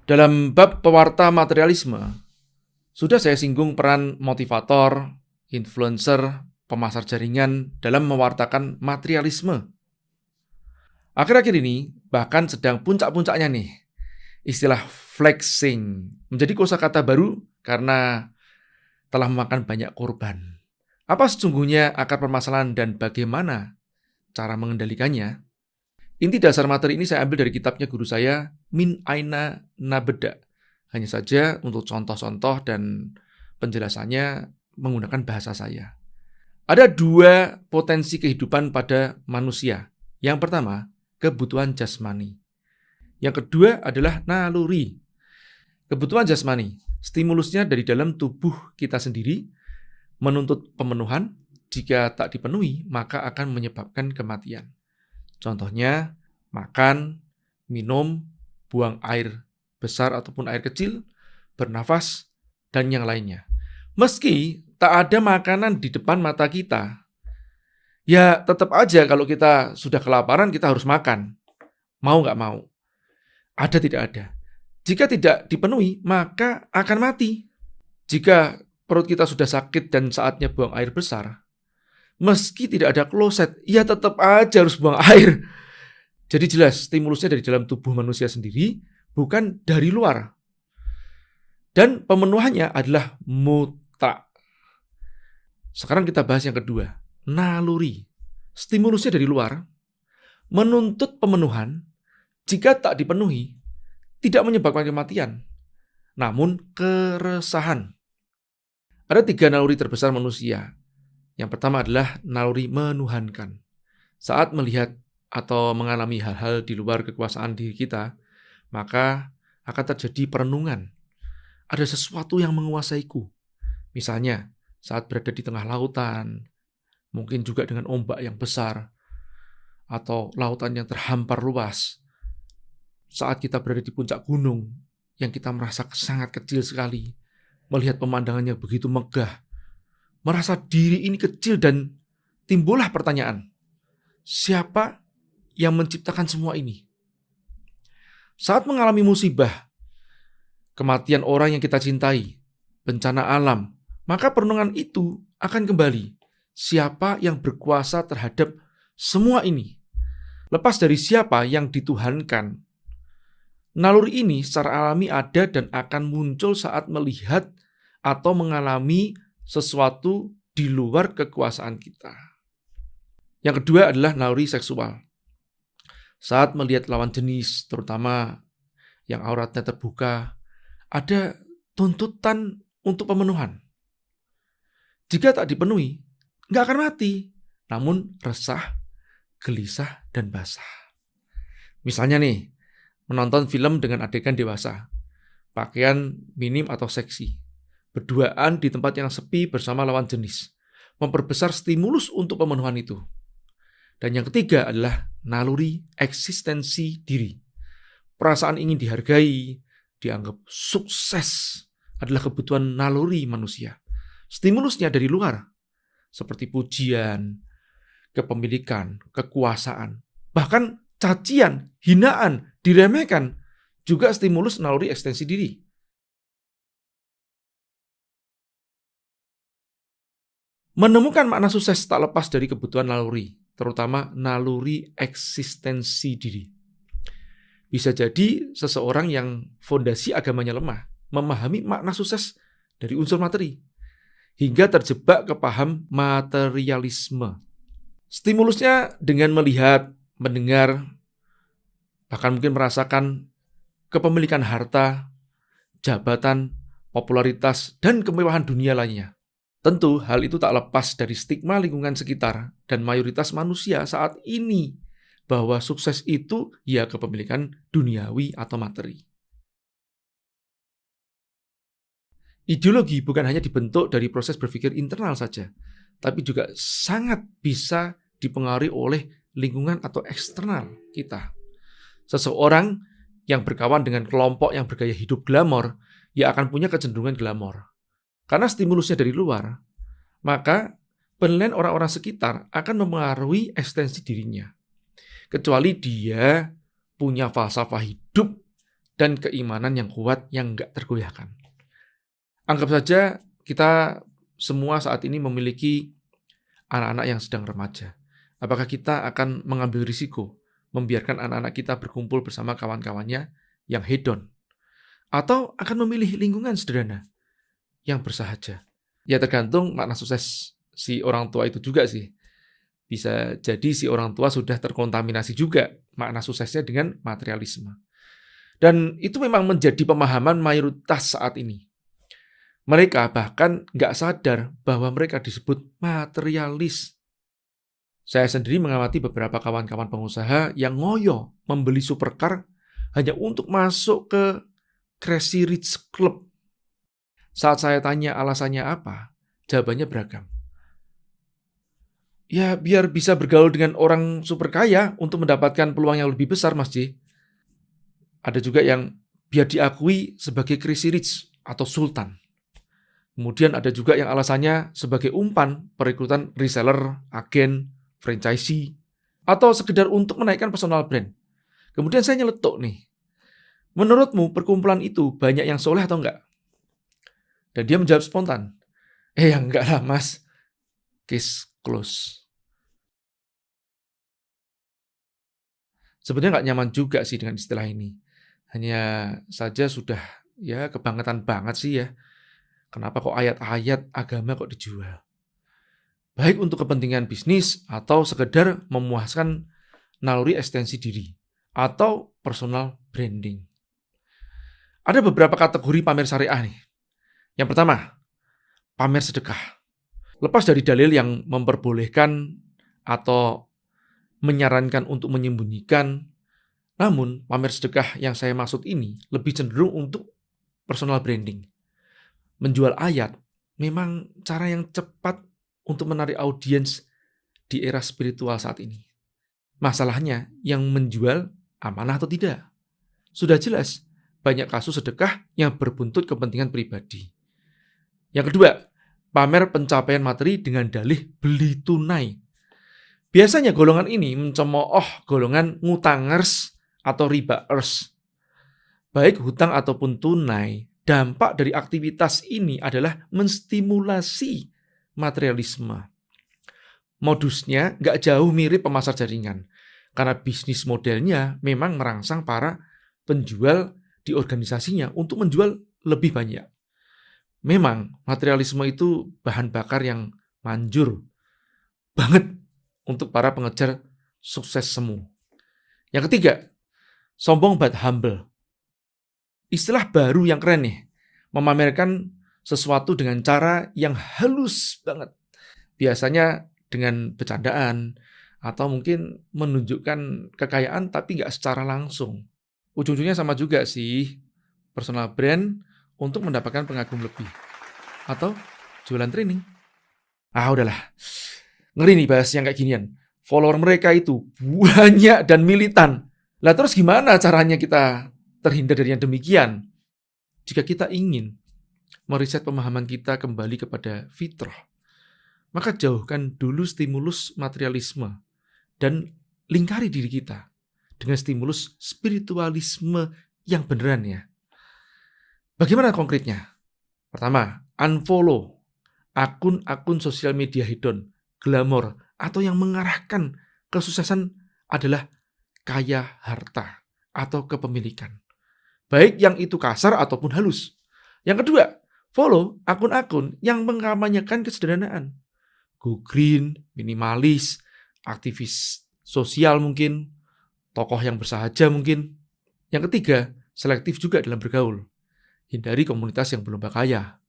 Dalam bab pewarta materialisme, sudah saya singgung peran motivator, influencer, pemasar jaringan dalam mewartakan materialisme. Akhir-akhir ini bahkan sedang puncak-puncaknya nih, istilah flexing menjadi kosakata baru karena telah memakan banyak korban. Apa sesungguhnya akar permasalahan dan bagaimana cara mengendalikannya? Inti dasar materi ini saya ambil dari kitabnya guru saya, Min Aina Nabeda. Hanya saja untuk contoh-contoh dan penjelasannya menggunakan bahasa saya. Ada dua potensi kehidupan pada manusia. Yang pertama, kebutuhan jasmani. Yang kedua adalah naluri. Kebutuhan jasmani, stimulusnya dari dalam tubuh kita sendiri, menuntut pemenuhan. Jika tak dipenuhi, maka akan menyebabkan kematian. Contohnya, makan, minum, buang air besar ataupun air kecil, bernafas, dan yang lainnya. Meski tak ada makanan di depan mata kita, ya tetap aja kalau kita sudah kelaparan, kita harus makan. Mau nggak mau. Ada tidak ada. Jika tidak dipenuhi, maka akan mati. Jika perut kita sudah sakit dan saatnya buang air besar, meski tidak ada kloset, ya tetap aja harus buang air. Jadi jelas, stimulusnya dari dalam tubuh manusia sendiri, bukan dari luar. Dan pemenuhannya adalah mutlak. Sekarang kita bahas yang kedua, naluri. Stimulusnya dari luar, menuntut pemenuhan, jika tak dipenuhi, tidak menyebabkan kematian, namun keresahan. Ada 3 naluri terbesar manusia. Yang pertama adalah naluri menuhankan. Saat melihat atau mengalami hal-hal di luar kekuasaan diri kita, maka akan terjadi perenungan. Ada sesuatu yang menguasaiku. Misalnya, saat berada di tengah lautan, mungkin juga dengan ombak yang besar, atau lautan yang terhampar luas. Saat kita berada di puncak gunung, yang kita merasa sangat kecil sekali, melihat pemandangannya begitu megah, merasa diri ini kecil dan timbullah pertanyaan, siapa yang menciptakan semua ini? Saat mengalami musibah, kematian orang yang kita cintai, bencana alam, maka perenungan itu akan kembali. Siapa yang berkuasa terhadap semua ini? Lepas dari siapa yang dituhankan, naluri ini secara alami ada dan akan muncul saat melihat atau mengalami sesuatu di luar kekuasaan kita. Yang kedua adalah naluri seksual. Saat melihat lawan jenis, terutama yang auratnya terbuka, ada tuntutan untuk pemenuhan. Jika tak dipenuhi, nggak akan mati, namun resah, gelisah, dan basah. Misalnya nih, menonton film dengan adegan dewasa, pakaian minim atau seksi, berduaan di tempat yang sepi bersama lawan jenis, memperbesar stimulus untuk pemenuhan itu. Dan yang ketiga adalah naluri eksistensi diri. Perasaan ingin dihargai, dianggap sukses adalah kebutuhan naluri manusia. Stimulusnya dari luar, seperti pujian, kepemilikan, kekuasaan, bahkan cacian, hinaan, diremehkan, juga stimulus naluri ekstensi diri. Menemukan makna sukses tak lepas dari kebutuhan naluri, terutama naluri eksistensi diri. Bisa jadi seseorang yang fondasi agamanya lemah, memahami makna sukses dari unsur materi, hingga terjebak ke paham materialisme. Stimulusnya dengan melihat, mendengar, bahkan mungkin merasakan kepemilikan harta, jabatan, popularitas, dan kemewahan dunia lainnya. Tentu hal itu tak lepas dari stigma lingkungan sekitar dan mayoritas manusia saat ini bahwa sukses itu ya kepemilikan duniawi atau materi. Ideologi bukan hanya dibentuk dari proses berpikir internal saja, tapi juga sangat bisa dipengaruhi oleh lingkungan atau eksternal kita. Seseorang yang berkawan dengan kelompok yang bergaya hidup glamor, ya akan punya kecenderungan glamor. Karena stimulusnya dari luar, maka penilaian orang-orang sekitar akan mempengaruhi ekstensi dirinya. Kecuali dia punya falsafah hidup dan keimanan yang kuat yang nggak tergoyahkan. Anggap saja kita semua saat ini memiliki anak-anak yang sedang remaja. Apakah kita akan mengambil risiko membiarkan anak-anak kita berkumpul bersama kawan-kawannya yang hedon? Atau akan memilih lingkungan sederhana yang bersahaja? Ya tergantung makna sukses si orang tua itu juga sih. Bisa jadi si orang tua sudah terkontaminasi juga makna suksesnya dengan materialisme. Dan itu memang menjadi pemahaman mayoritas saat ini. Mereka bahkan nggak sadar bahwa mereka disebut materialis. Saya sendiri mengamati beberapa kawan-kawan pengusaha yang ngoyo membeli supercar hanya untuk masuk ke Crazy Rich Club. Saat saya tanya alasannya apa, jawabannya beragam. Ya, biar bisa bergaul dengan orang super kaya untuk mendapatkan peluang yang lebih besar, Mas J. Ada juga yang biar diakui sebagai Crazy Rich atau Sultan. Kemudian ada juga yang alasannya sebagai umpan perekrutan reseller, agen, franchisee, atau sekedar untuk menaikkan personal brand. Kemudian saya nyeletuk nih. Menurutmu perkumpulan itu banyak yang soleh atau enggak? Dan dia menjawab spontan. Ya enggak lah mas. Case close. Sebenarnya enggak nyaman juga sih dengan istilah ini. Hanya saja sudah ya kebangetan banget sih ya. Kenapa kok ayat-ayat agama kok dijual? Baik untuk kepentingan bisnis atau sekedar memuaskan naluri ekstensi diri atau personal branding. Ada beberapa kategori pamer syariah nih. Yang pertama, pamer sedekah. Lepas dari dalil yang memperbolehkan atau menyarankan untuk menyembunyikan, namun pamer sedekah yang saya maksud ini lebih cenderung untuk personal branding. Menjual ayat memang cara yang cepat untuk menarik audiens di era spiritual saat ini. Masalahnya, yang menjual amanah atau tidak? Sudah jelas, banyak kasus sedekah yang berbuntut kepentingan pribadi. Yang kedua, pamer pencapaian materi dengan dalih beli tunai. Biasanya golongan ini mencemooh golongan ngutangers atau ribaers. Baik hutang ataupun tunai, dampak dari aktivitas ini adalah menstimulasi materialisme. Modusnya nggak jauh mirip pemasar jaringan, karena bisnis modelnya memang merangsang para penjual di organisasinya untuk menjual lebih banyak. Memang materialisme itu bahan bakar yang manjur banget untuk para pengejar sukses semu. Yang ketiga, sombong but humble. Istilah baru yang keren nih, memamerkan sesuatu dengan cara yang halus banget. Biasanya dengan bercandaan, atau mungkin menunjukkan kekayaan tapi nggak secara langsung. Ujung-ujungnya sama juga sih, personal brand untuk mendapatkan pengagum lebih. Atau jualan training. Udahlah, ngeri nih bahas yang kayak ginian. Follower mereka itu banyak dan militan. Lah terus gimana caranya kita terhindar dari yang demikian? Jika kita ingin meriset pemahaman kita kembali kepada fitrah, maka jauhkan dulu stimulus materialisme dan lingkari diri kita dengan stimulus spiritualisme yang beneran ya. Bagaimana konkretnya? Pertama, unfollow akun-akun sosial media hedon, glamor, atau yang mengarahkan kesuksesan adalah kaya harta atau kepemilikan. Baik yang itu kasar ataupun halus. Yang kedua, follow akun-akun yang mengkampanyekan kesederhanaan. Go green, minimalis, aktivis sosial mungkin, tokoh yang bersahaja mungkin. Yang ketiga, selektif juga dalam bergaul. Hindari komunitas yang belum kaya.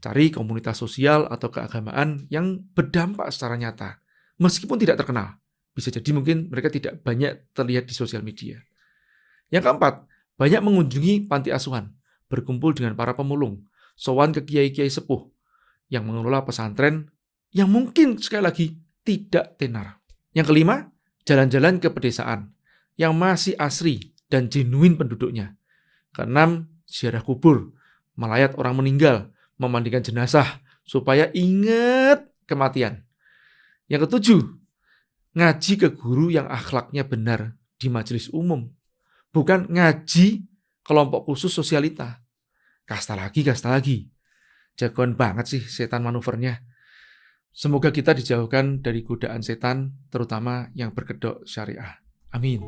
Cari komunitas sosial atau keagamaan yang berdampak secara nyata. Meskipun tidak terkenal. Bisa jadi mungkin mereka tidak banyak terlihat di sosial media. Yang keempat, banyak mengunjungi panti asuhan, berkumpul dengan para pemulung, sowan ke kiai-kiai sepuh yang mengelola pesantren yang mungkin sekali lagi tidak tenar. Yang kelima, jalan-jalan ke pedesaan yang masih asri dan genuine penduduknya. Keenam, ziarah kubur, melayat orang meninggal, memandikan jenazah supaya ingat kematian. Yang ketujuh, ngaji ke guru yang akhlaknya benar di majelis umum. Bukan ngaji kelompok khusus sosialita. Kasta lagi. Jagoan banget sih setan manuvernya. Semoga kita dijauhkan dari godaan setan, terutama yang berkedok syariah. Amin.